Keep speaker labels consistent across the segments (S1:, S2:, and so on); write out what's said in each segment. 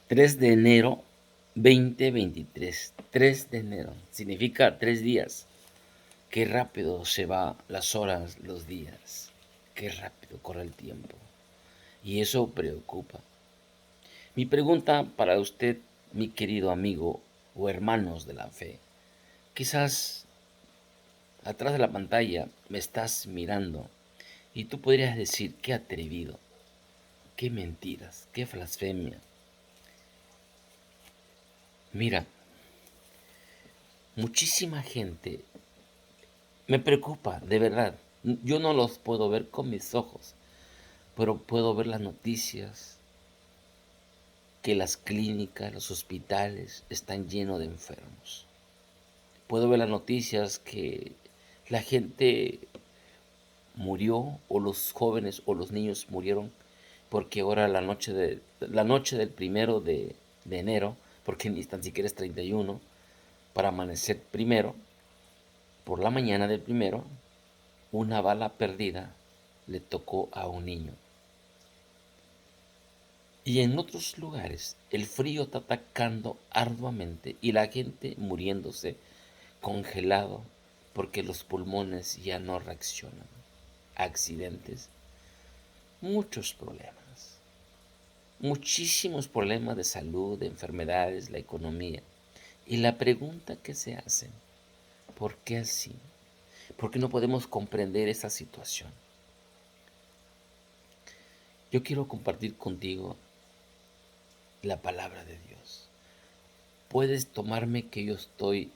S1: 3 de enero 2023. 3 de enero. Significa 3 días. Qué rápido se van las horas, los días. Qué rápido corre el tiempo. Y eso preocupa. Mi pregunta para usted, mi querido amigo o hermanos de la fe. Quizás atrás de la pantalla me estás mirando y tú podrías decir, qué atrevido, qué mentiras, qué blasfemia. Mira, muchísima gente me preocupa, de verdad. Yo no los puedo ver con mis ojos, pero puedo ver las noticias que las clínicas, los hospitales están llenos de enfermos. Puedo ver las noticias que la gente murió o los jóvenes o los niños murieron porque ahora la noche del 1 de enero, porque ni tan siquiera es 31, para amanecer primero, por la mañana del primero, una bala perdida le tocó a un niño. Y en otros lugares el frío está atacando arduamente y la gente muriéndose congelado porque los pulmones ya no reaccionan. Accidentes, muchos problemas, muchísimos problemas de salud, de enfermedades, la economía. Y la pregunta que se hacen, ¿por qué así? ¿Por qué no podemos comprender esa situación? Yo quiero compartir contigo la palabra de Dios. Puedes tomarme que yo estoy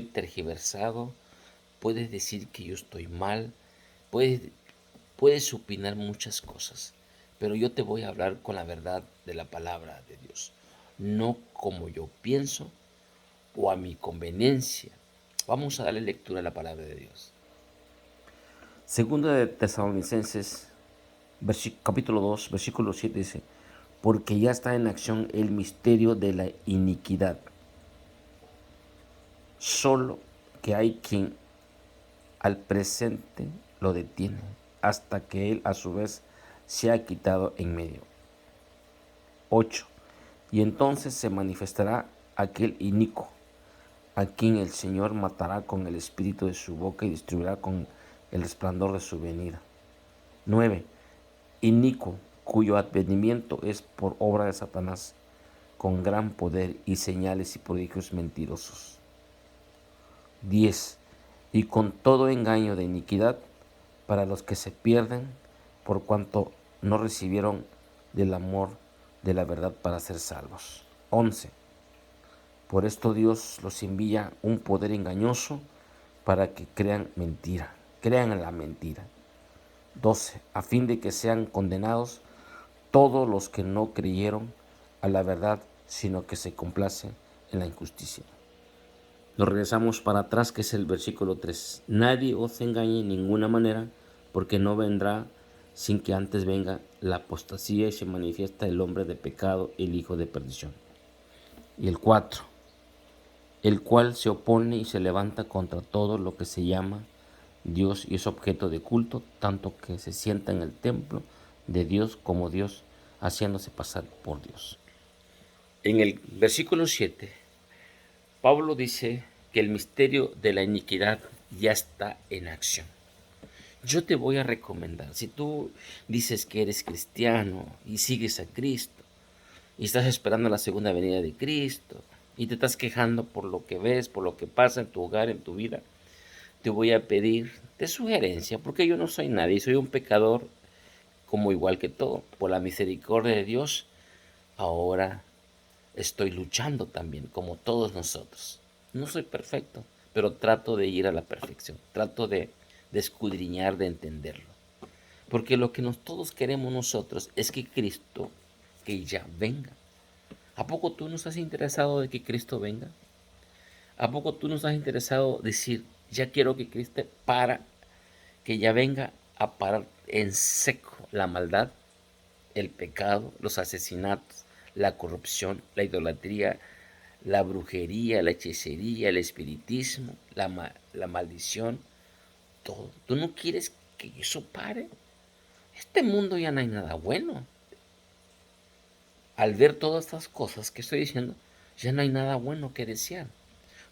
S1: tergiversado, puedes decir que yo estoy mal, puedes, puedes opinar muchas cosas, pero yo te voy a hablar con la verdad de la palabra de Dios, no como yo pienso o a mi conveniencia. Vamos a darle lectura a la palabra de Dios. Segunda de Tesalonicenses, capítulo 2, versículo 7 dice, porque ya está en acción el misterio de la iniquidad, solo que hay quien al presente lo detiene, hasta que él a su vez se ha quitado en medio. 8. Y entonces se manifestará aquel inicuo, a quien el Señor matará con el espíritu de su boca y destruirá con el resplandor de su venida. 9. Inicuo, cuyo advenimiento es por obra de Satanás, con gran poder y señales y prodigios mentirosos. 10. Y con todo engaño de iniquidad para los que se pierden, por cuanto no recibieron del amor de la verdad para ser salvos. 11. Por esto Dios los envía un poder engañoso para que crean mentira, crean en la mentira. 12. A fin de que sean condenados todos los que no creyeron a la verdad, sino que se complacen en la injusticia. Nos regresamos para atrás, que es el versículo 3. Nadie os engañe en ninguna manera, porque no vendrá sin que antes venga la apostasía y se manifiesta el hombre de pecado, el hijo de perdición. Y el 4. El cual se opone y se levanta contra todo lo que se llama Dios y es objeto de culto, tanto que se sienta en el templo de Dios como Dios, haciéndose pasar por Dios. En el versículo 7, Pablo dice que el misterio de la iniquidad ya está en acción. Yo te voy a recomendar, si tú dices que eres cristiano y sigues a Cristo y estás esperando la segunda venida de Cristo y te estás quejando por lo que ves, por lo que pasa en tu hogar, en tu vida, te voy a pedir de sugerencia, porque yo no soy nadie, soy un pecador como igual que todo. Por la misericordia de Dios, ahora estoy luchando también, como todos nosotros. No soy perfecto, pero trato de ir a la perfección, trato de escudriñar, de entenderlo. Porque lo que todos queremos nosotros es que Cristo, que ya venga. ¿A poco tú no estás interesado de que Cristo venga? ¿A poco tú no estás interesado en decir, ya quiero que Cristo que ya venga a parar en seco la maldad, el pecado, los asesinatos, la corrupción, la idolatría, la brujería, la hechicería, el espiritismo, la maldición, todo? ¿Tú no quieres que eso pare? Este mundo ya no hay nada bueno. al ver todas estas cosas que estoy diciendo, ya no hay nada bueno que desear.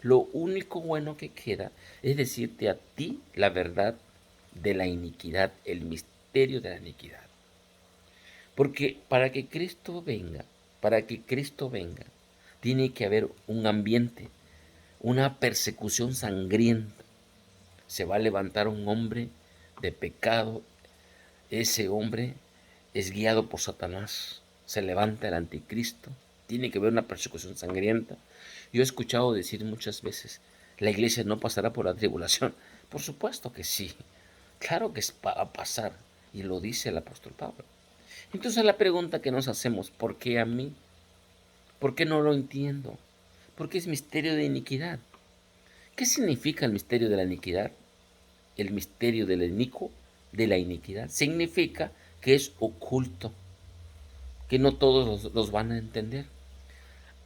S1: Lo único bueno que queda es decirte a ti la verdad de la iniquidad, el misterio de la iniquidad. Porque para que Cristo venga, tiene que haber un ambiente, una persecución sangrienta. Se va a levantar un hombre de pecado. Ese hombre es guiado por Satanás. Se levanta el anticristo. Tiene que haber una persecución sangrienta. Yo he escuchado decir muchas veces, la iglesia no pasará por la tribulación. Por supuesto que sí. Claro que va a pasar. Y lo dice el apóstol Pablo. Entonces la pregunta que nos hacemos, ¿por qué a mí? ¿Por qué no lo entiendo? Porque es misterio de iniquidad. ¿Qué significa el misterio de la iniquidad? El misterio del inicuo, de la iniquidad, significa que es oculto, que no todos los van a entender.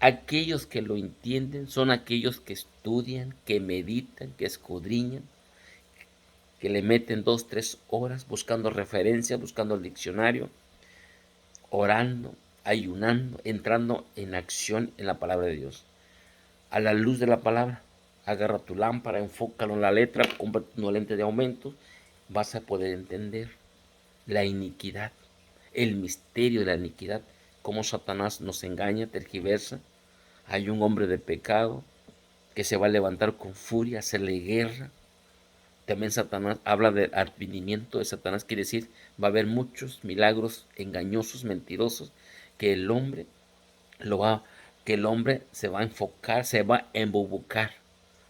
S1: Aquellos que lo entienden son aquellos que estudian, que meditan, que escudriñan, que le meten 2, 3 horas buscando referencias, buscando el diccionario, orando, ayunando, entrando en acción en la palabra de Dios. A la luz de la palabra, agarra tu lámpara, enfócalo en la letra, compra un lente de aumento, vas a poder entender la iniquidad, el misterio de la iniquidad, cómo Satanás nos engaña, tergiversa. Hay un hombre de pecado que se va a levantar con furia, hacerle guerra. También Satanás habla del advenimiento de Satanás, quiere decir, va a haber muchos milagros engañosos, mentirosos, que el hombre lo va, que el hombre se va a enfocar, se va a embobucar,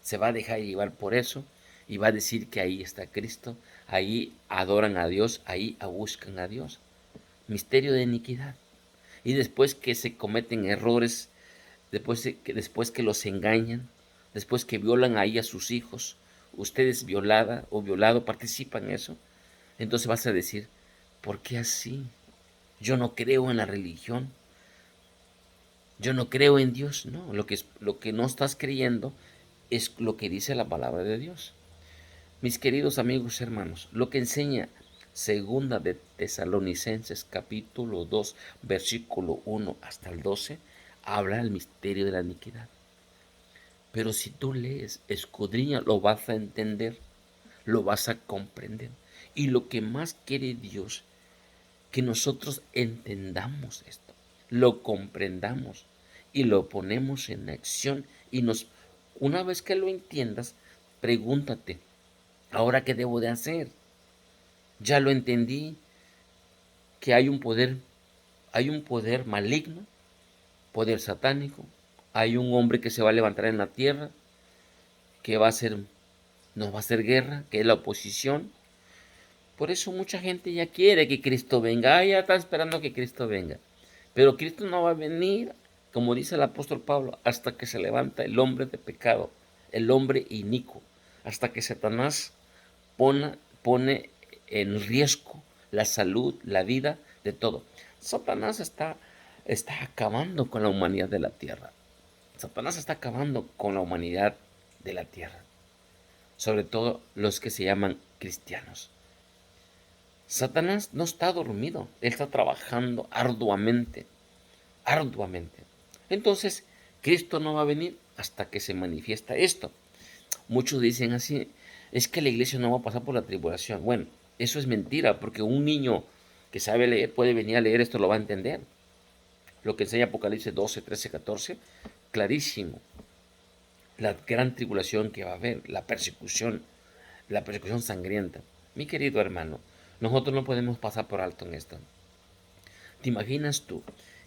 S1: se va a dejar llevar por eso y va a decir que ahí está Cristo, ahí adoran a Dios, ahí buscan a Dios. Misterio de iniquidad. Y después que se cometen errores, después que los engañan, después que violan ahí a sus hijos, ustedes violada o violado participan en eso, entonces vas a decir, ¿por qué así? Yo no creo en la religión, yo no creo en Dios. No, lo que no estás creyendo es lo que dice la palabra de Dios. Mis queridos amigos y hermanos, lo que enseña Segunda de Tesalonicenses capítulo 2 versículo 1 hasta el 12 habla del misterio de la iniquidad. Pero si tú lees, escudriña, lo vas a entender, lo vas a comprender. Y lo que más quiere Dios, que nosotros entendamos esto, lo comprendamos y lo ponemos en acción una vez que lo entiendas, pregúntate, ¿ahora qué debo de hacer? Ya lo entendí, que hay un poder maligno, poder satánico, hay un hombre que se va a levantar en la tierra, que nos va a hacer guerra, que es la oposición. Por eso mucha gente ya quiere que Cristo venga, ya está esperando que Cristo venga. Pero Cristo no va a venir, como dice el apóstol Pablo, hasta que se levanta el hombre de pecado, el hombre inicuo, hasta que Satanás pone en riesgo la salud, la vida de todo. Satanás está acabando con la humanidad de la tierra. Satanás está acabando con la humanidad de la tierra, sobre todo los que se llaman cristianos. Satanás no está dormido, él está trabajando arduamente, arduamente. Entonces, Cristo no va a venir hasta que se manifiesta esto. Muchos dicen así, es que la iglesia no va a pasar por la tribulación. Bueno, eso es mentira, porque un niño que sabe leer puede venir a leer esto, lo va a entender. Lo que enseña Apocalipsis 12, 13, 14, clarísimo. La gran tribulación que va a haber, la persecución sangrienta. Mi querido hermano, nosotros no podemos pasar por alto en esto. ¿Te imaginas tú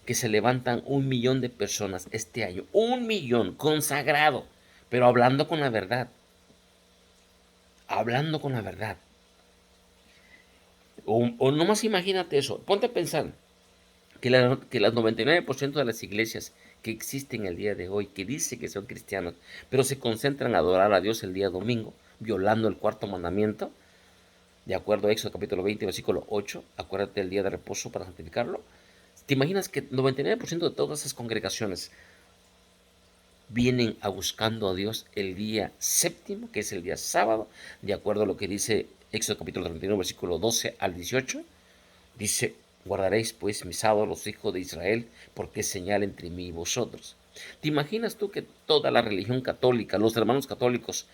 S1: que se levantan 1 millón de personas este año? 1 millón consagrado, pero hablando con la verdad. Hablando con la verdad. O nomás imagínate eso. Ponte a pensar que las 99% de las iglesias que existen el día de hoy, que dicen que son cristianos, pero se concentran a adorar a Dios el día domingo, violando el cuarto mandamiento, de acuerdo a Éxodo capítulo 20, versículo 8, acuérdate del día de reposo para santificarlo. ¿Te imaginas que 99% de todas esas congregaciones vienen a buscando a Dios el día séptimo, que es el día sábado, de acuerdo a lo que dice Éxodo capítulo 31, versículo 12 al 18? Dice, Guardaréis pues mis sábados los hijos de Israel, porque es señal entre mí y vosotros. ¿Te imaginas tú que toda la religión católica, los hermanos católicos,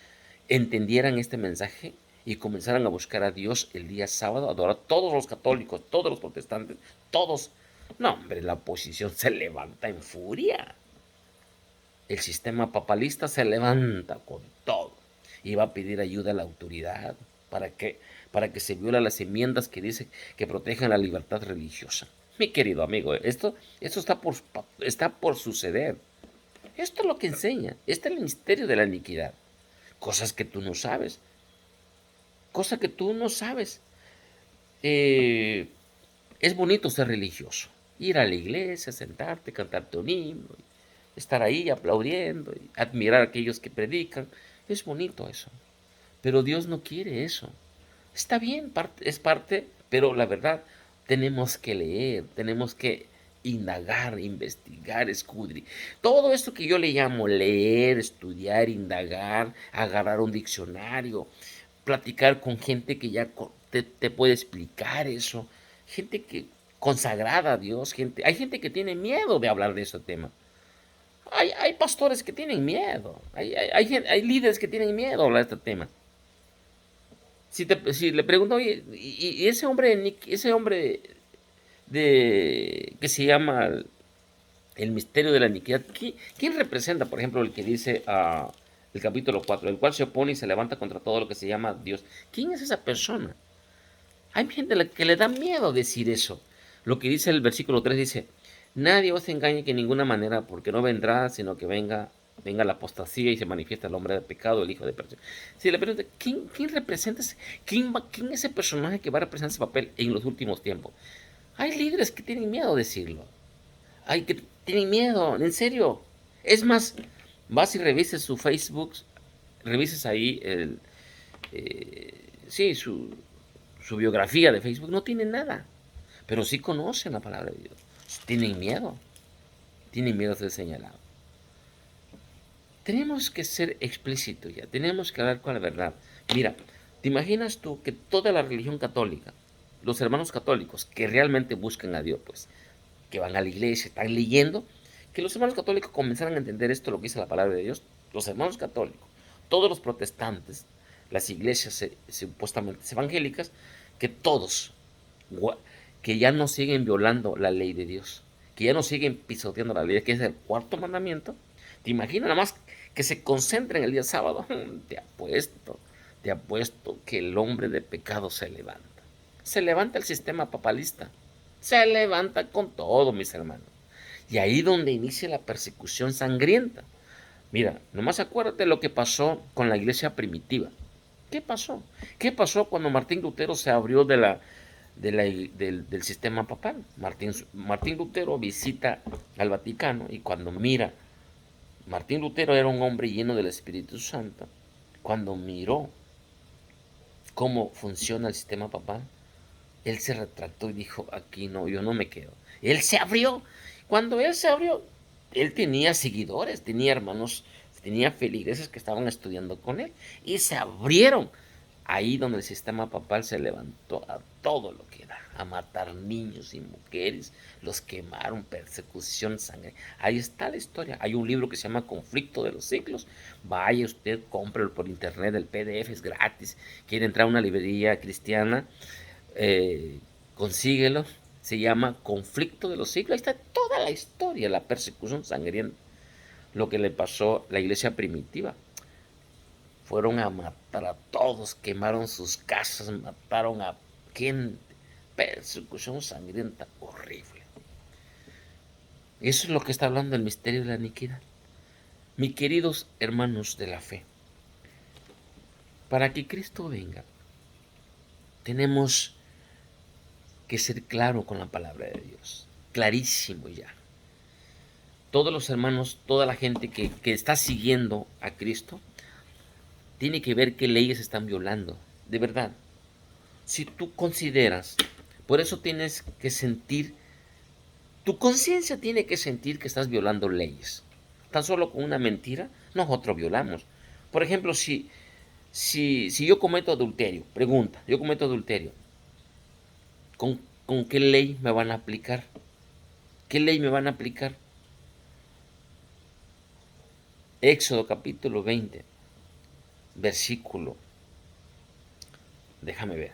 S1: entendieran este mensaje y comenzaran a buscar a Dios el día sábado, adorar todos los católicos, todos los protestantes, todos? No, hombre, la oposición se levanta en furia. El sistema papalista se levanta con todo y va a pedir ayuda a la autoridad para que, para que se violen las enmiendas que dice que protegen la libertad religiosa. Mi querido amigo, esto está por suceder. Esto es lo que enseña. Este es el misterio de la iniquidad. Cosas que tú no sabes. Cosas que tú no sabes. Eh, es bonito ser religioso. Ir a la iglesia, sentarte, cantarte un himno, estar ahí aplaudiendo, y admirar a aquellos que predican. Es bonito eso. Pero Dios no quiere eso. Está bien, es parte, pero la verdad, tenemos que leer, tenemos que indagar, investigar, escudriñar. Todo esto que yo le llamo leer, estudiar, indagar, agarrar un diccionario, platicar con gente que ya te puede explicar eso, gente que consagrada a Dios, hay gente que tiene miedo de hablar de ese tema. Hay pastores que tienen miedo, hay líderes que tienen miedo de hablar de este tema. Si le pregunto, oye, y ese hombre que se llama el misterio de la iniquidad, ¿quién representa, por ejemplo, el que dice el capítulo 4, el cual se opone y se levanta contra todo lo que se llama Dios? ¿Quién es esa persona? Hay gente a la que le da miedo decir eso. Lo que dice el versículo 3 dice, nadie os engañe que en ninguna manera, porque no vendrá, sino que venga la apostasía y se manifiesta el hombre de pecado, el hijo de perdición. Si le pregunto, ¿quién representa quién es ese personaje que va a representar ese papel en los últimos tiempos? Hay líderes que tienen miedo de decirlo. Hay que tienen miedo, en serio. Es más, vas y revises su Facebook, revises ahí sí, su biografía de Facebook, no tiene nada, pero sí conocen la palabra de Dios. Tienen miedo de ser señalado. Tenemos que ser explícitos ya, tenemos que hablar con la verdad. Mira, ¿te imaginas tú que toda la religión católica, los hermanos católicos que realmente buscan a Dios, pues, que van a la iglesia, están leyendo, que los hermanos católicos comenzaran a entender esto, lo que dice la palabra de Dios? Los hermanos católicos, todos los protestantes, las iglesias supuestamente evangélicas, que todos, que ya no siguen violando la ley de Dios, que ya no siguen pisoteando la ley, que es el cuarto mandamiento. ¿Te imaginas nada más que se concentren el día sábado? Te apuesto que el hombre de pecado se levanta. Se levanta el sistema papalista. Se levanta con todo, mis hermanos. Y ahí donde inicia la persecución sangrienta. Mira, nomás acuérdate lo que pasó con la iglesia primitiva. ¿Qué pasó? ¿Qué pasó cuando Martín Lutero se abrió del sistema papal? Martín Lutero visita al Vaticano y cuando mira, Martín Lutero era un hombre lleno del Espíritu Santo. Cuando miró cómo funciona el sistema papal, él se retractó y dijo, aquí no, yo no me quedo. Él se abrió. Cuando él se abrió, él tenía seguidores, tenía hermanos, tenía feligreses que estaban estudiando con él y se abrieron. Ahí donde el sistema papal se levantó a todo lo que da, a matar niños y mujeres, los quemaron, persecución, sangre. Ahí está la historia. Hay un libro que se llama Conflicto de los Siglos. Vaya usted, cómprelo por internet, el PDF es gratis. Quiere entrar a una librería cristiana, consíguelo. Se llama Conflicto de los Siglos. Ahí está toda la historia, la persecución sangrienta, lo que le pasó a la iglesia primitiva. Fueron a matar a todos, quemaron sus casas, mataron a gente. Persecución sangrienta horrible. Eso es lo que está hablando el misterio de la iniquidad. Mis queridos hermanos de la fe, para que Cristo venga, tenemos que ser claros con la palabra de Dios. Clarísimo ya. Todos los hermanos, toda la gente que está siguiendo a Cristo, tiene que ver qué leyes están violando. De verdad. Si tú consideras, por eso tienes que sentir, tu conciencia tiene que sentir que estás violando leyes. Tan solo con una mentira, nosotros violamos. Por ejemplo, si yo cometo adulterio, pregunta, yo cometo adulterio, ¿Con qué ley me van a aplicar? ¿Qué ley me van a aplicar? Éxodo capítulo 20, versículo, déjame ver.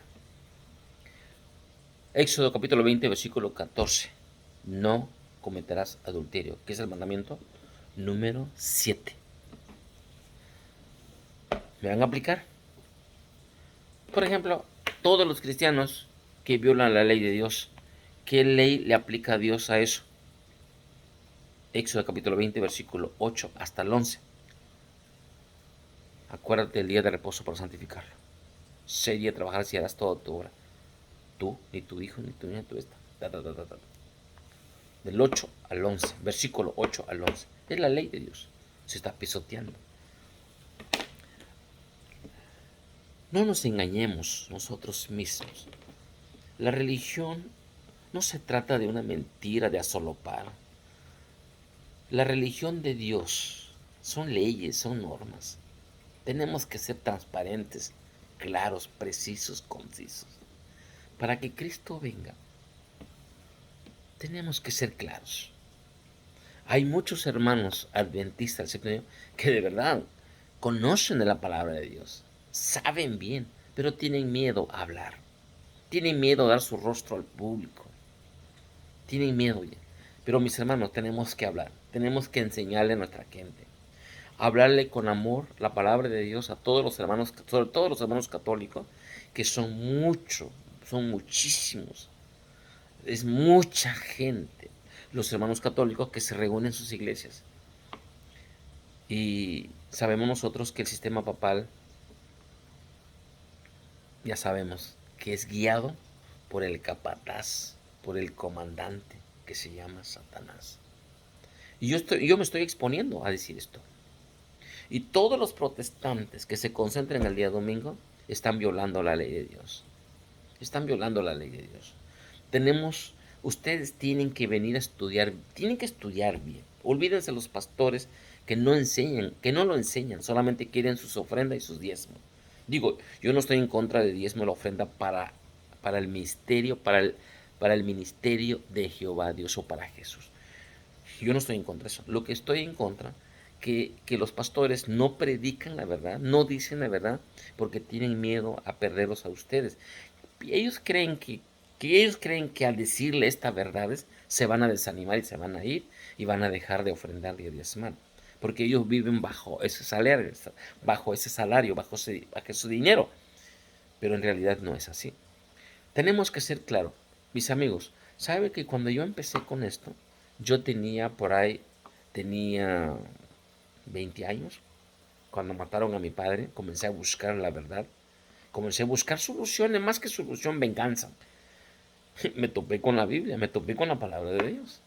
S1: Éxodo capítulo 20, versículo 14. No cometerás adulterio, que es el mandamiento número 7. ¿Me van a aplicar? Por ejemplo, todos los cristianos que violan la ley de Dios, ¿qué ley le aplica a Dios a eso? Éxodo capítulo 20, versículo 8 hasta el 11. Acuérdate del día de reposo para santificarlo. 6 días trabajarás y harás toda tu obra. Tú, ni tu hijo, ni tu niña, tu esta. Del 8 al 11, versículo 8 al 11. Es la ley de Dios. Se está pisoteando. No nos engañemos nosotros mismos. La religión no se trata de una mentira de asolopar. La religión de Dios son leyes, son normas. Tenemos que ser transparentes, claros, precisos, concisos. Para que Cristo venga, tenemos que ser claros. Hay muchos hermanos adventistas del séptimo día que de verdad conocen de la palabra de Dios, saben bien, pero tienen miedo a hablar. Tienen miedo a dar su rostro al público. Tienen miedo ya. Pero mis hermanos, tenemos que hablar. Tenemos que enseñarle a nuestra gente. Hablarle con amor la palabra de Dios a todos los hermanos, sobre todo los hermanos católicos, que son muchos, son muchísimos. Es mucha gente. Los hermanos católicos que se reúnen en sus iglesias. Y sabemos nosotros que el sistema papal, ya sabemos, que es guiado por el capataz, por el comandante, que se llama Satanás. Y yo me estoy exponiendo a decir esto. Y todos los protestantes que se concentran el día domingo están violando la ley de Dios. Están violando la ley de Dios. Ustedes tienen que venir a estudiar, tienen que estudiar bien. Olvídense los pastores que no enseñan, que no lo enseñan, solamente quieren sus ofrendas y sus diezmos. Digo, yo no estoy en contra de diezmo y la ofrenda para el ministerio, para el ministerio de Jehová Dios o para Jesús. Yo no estoy en contra de eso. Lo que estoy en contra que los pastores no predican la verdad, no dicen la verdad, porque tienen miedo a perderlos a ustedes. Y ellos creen que al decirle estas verdades se van a desanimar y se van a ir y van a dejar de ofrendar y de diezmar. Porque ellos viven bajo ese salario, bajo ese dinero. Pero en realidad no es así. Tenemos que ser claros. Mis amigos, ¿sabe que cuando yo empecé con esto, yo tenía 20 años? Cuando mataron a mi padre, comencé a buscar la verdad. Comencé a buscar soluciones, más que solución, venganza. Me topé con la Biblia, me topé con la palabra de Dios.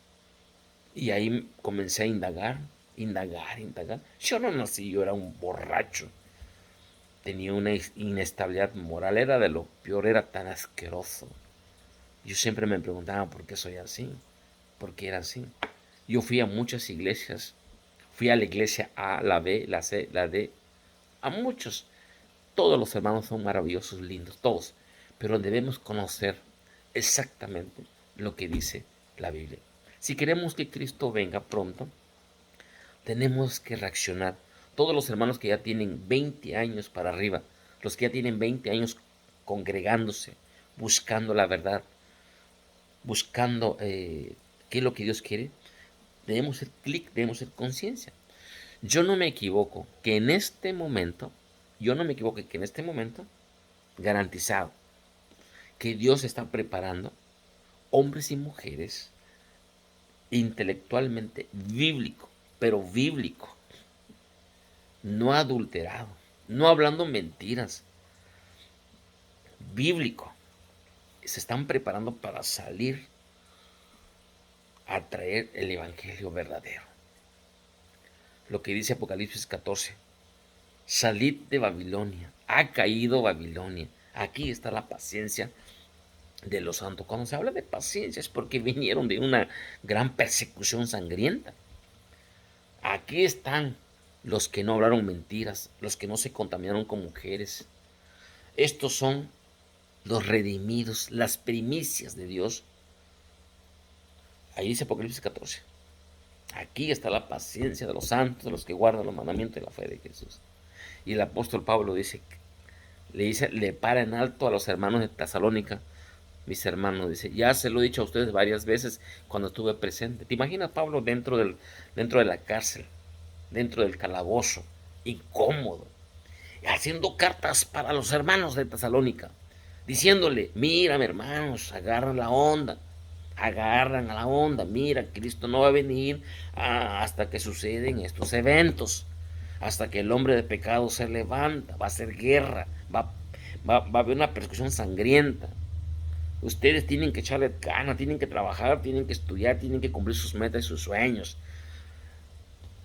S1: Y ahí comencé a indagar. Yo no nací, yo era un borracho. Tenía una inestabilidad moral, era de lo peor, era tan asqueroso. Yo siempre me preguntaba por qué soy así, por qué era así. Yo fui a muchas iglesias, fui a la iglesia A, la B, la C, la D, a muchos. Todos los hermanos son maravillosos, lindos, todos. Pero debemos conocer exactamente lo que dice la Biblia. Si queremos que Cristo venga pronto, tenemos que reaccionar. Todos los hermanos que ya tienen 20 años para arriba, los que ya tienen 20 años congregándose, buscando la verdad, buscando qué es lo que Dios quiere, debemos ser clic, debemos ser conciencia. Yo no me equivoco que en este momento, garantizado, que Dios está preparando hombres y mujeres intelectualmente bíblico, pero bíblico, no adulterado, no hablando mentiras, bíblico. Se están preparando para salir a traer el evangelio verdadero. Lo que dice Apocalipsis 14. Salid de Babilonia, ha caído Babilonia. Aquí está la paciencia de los santos. Cuando se habla de paciencia es porque vinieron de una gran persecución sangrienta. Aquí están los que no hablaron mentiras, los que no se contaminaron con mujeres. Estos son los redimidos, las primicias de Dios. Ahí dice Apocalipsis 14. Aquí está la paciencia de los santos, de los que guardan los mandamientos y la fe de Jesús. Y el apóstol Pablo le para en alto a los hermanos de Tesalónica. Mis hermanos, dice, ya se lo he dicho a ustedes varias veces cuando estuve presente. ¿Te imaginas Pablo dentro de la cárcel, dentro del calabozo, incómodo, haciendo cartas para los hermanos de Tesalónica, diciéndole, mira, mis hermanos, agarran a la onda, mira, Cristo no va a venir hasta que suceden estos eventos, hasta que el hombre de pecado se levanta, va a ser guerra, va a haber una persecución sangrienta. Ustedes tienen que echarle ganas, tienen que trabajar, tienen que estudiar, tienen que cumplir sus metas y sus sueños.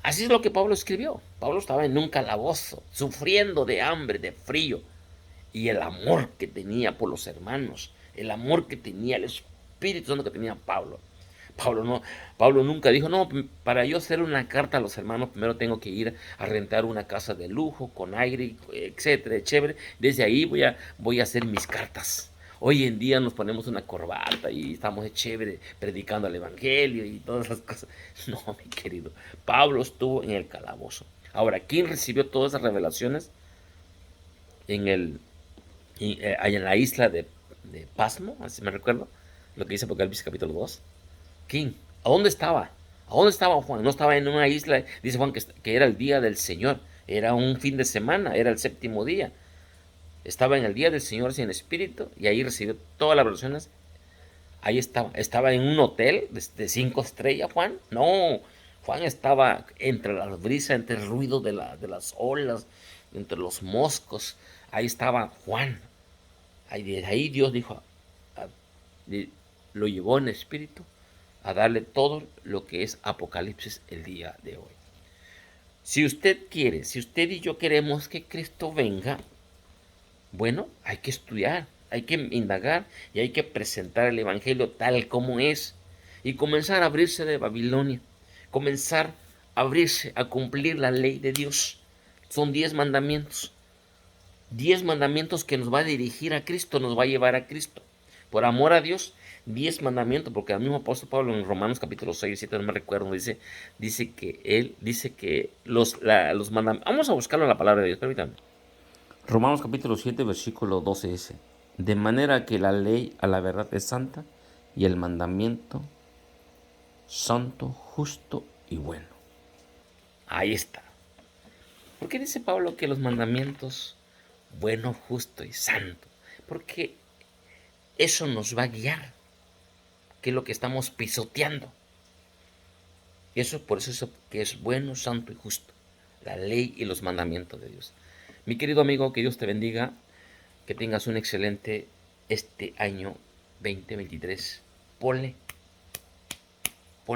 S1: Así es lo que Pablo escribió. Pablo estaba en un calabozo, sufriendo de hambre, de frío. Y el amor que tenía por los hermanos, el amor que tenía, el Espíritu Santo que tenía Pablo. Pablo nunca dijo, no, para yo hacer una carta a los hermanos, primero tengo que ir a rentar una casa de lujo, con aire, etcétera, chévere. Desde ahí voy a hacer mis cartas. Hoy en día nos ponemos una corbata y estamos de chévere predicando el evangelio y todas esas cosas. No, mi querido, Pablo estuvo en el calabozo. Ahora, ¿quién recibió todas esas revelaciones? En el, en la isla de Pasmo, así me recuerdo, lo que dice Apocalipsis capítulo 2. ¿Quién? ¿A dónde estaba? ¿A dónde estaba Juan? No estaba en una isla, dice Juan que era el día del Señor, era un fin de semana, era el séptimo día. Estaba en el día del Señor sin espíritu y ahí recibió todas las revelaciones. Ahí estaba en un hotel de 5 estrellas, Juan. No, Juan estaba entre la brisa, entre el ruido de las olas, entre los moscos. Ahí estaba Juan. Ahí Dios dijo, lo llevó en espíritu a darle todo lo que es Apocalipsis el día de hoy. Si usted quiere, si usted y yo queremos que Cristo venga, bueno, hay que estudiar, hay que indagar y hay que presentar el Evangelio tal como es y comenzar a abrirse de Babilonia, comenzar a abrirse a cumplir la ley de Dios. Son 10 mandamientos. 10 mandamientos que nos va a dirigir a Cristo, nos va a llevar a Cristo. Por amor a Dios, 10 mandamientos, porque el mismo apóstol Pablo en Romanos capítulo 6, 7, no me recuerdo, dice que él, dice que los mandamientos, vamos a buscarlo en la palabra de Dios, permítanme. Romanos capítulo 7, versículo 12 dice, de manera que la ley a la verdad es santa y el mandamiento santo, justo y bueno. Ahí está. ¿Por qué dice Pablo que los mandamientos bueno, justo y santo? Porque eso nos va a guiar, que es lo que estamos pisoteando. Y eso, por eso que es bueno, santo y justo, la ley y los mandamientos de Dios. Mi querido amigo, que Dios te bendiga, que tengas un excelente año 2023. Ponle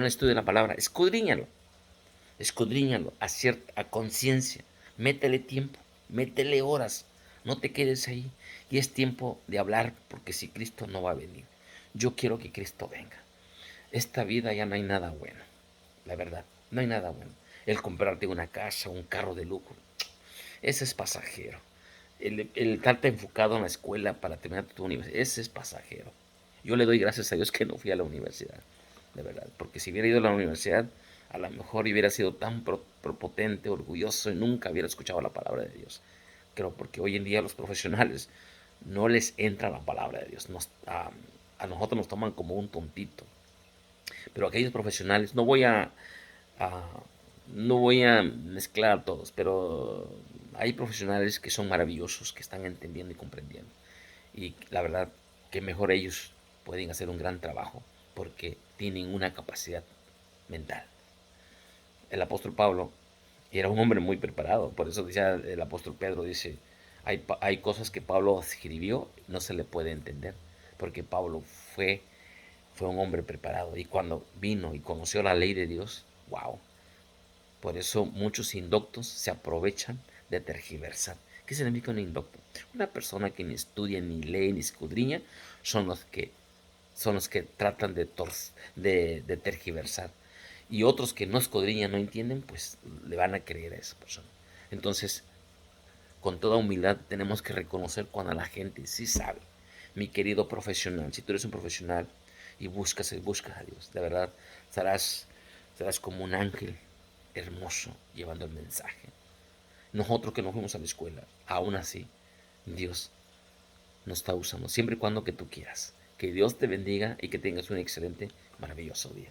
S1: estudio de la palabra, escudriñalo, a conciencia, métele tiempo, métele horas, no te quedes ahí. Y es tiempo de hablar, porque si Cristo no va a venir, yo quiero que Cristo venga. Esta vida ya no hay nada bueno, la verdad, no hay nada bueno. El comprarte una casa, un carro de lujo, ese es pasajero. El estarte enfocado en la escuela para terminar tu universidad, ese es pasajero. Yo le doy gracias a Dios que no fui a la universidad, de verdad, porque si hubiera ido a la universidad, a lo mejor hubiera sido tan prepotente, orgulloso y nunca hubiera escuchado la palabra de Dios. Creo porque hoy en día los profesionales no les entra la palabra de Dios. A nosotros nos toman como un tontito. Pero aquellos profesionales, a- no voy a mezclar a todos, pero hay profesionales que son maravillosos, que están entendiendo y comprendiendo. Y la verdad que mejor ellos pueden hacer un gran trabajo porque tienen una capacidad mental. El apóstol Pablo era un hombre muy preparado, por eso decía el apóstol Pedro, dice, hay cosas que Pablo escribió y no se le puede entender, porque Pablo fue un hombre preparado y cuando vino y conoció la ley de Dios, wow. Por eso muchos indoctos se aprovechan de tergiversar. ¿Qué significa un indocto? Una persona que ni estudia, ni lee, ni escudriña, son los que tratan de tergiversar. Y otros que no escudriñan, no entienden, pues le van a creer a esa persona. Entonces, con toda humildad tenemos que reconocer cuando la gente sí sabe. mi querido profesional, si tú eres un profesional y buscas a Dios, de verdad, serás como un ángel hermoso llevando el mensaje. Nosotros que nos fuimos a la escuela, aún así, Dios nos está usando, siempre y cuando que tú quieras. Que Dios te bendiga y que tengas un excelente, maravilloso día.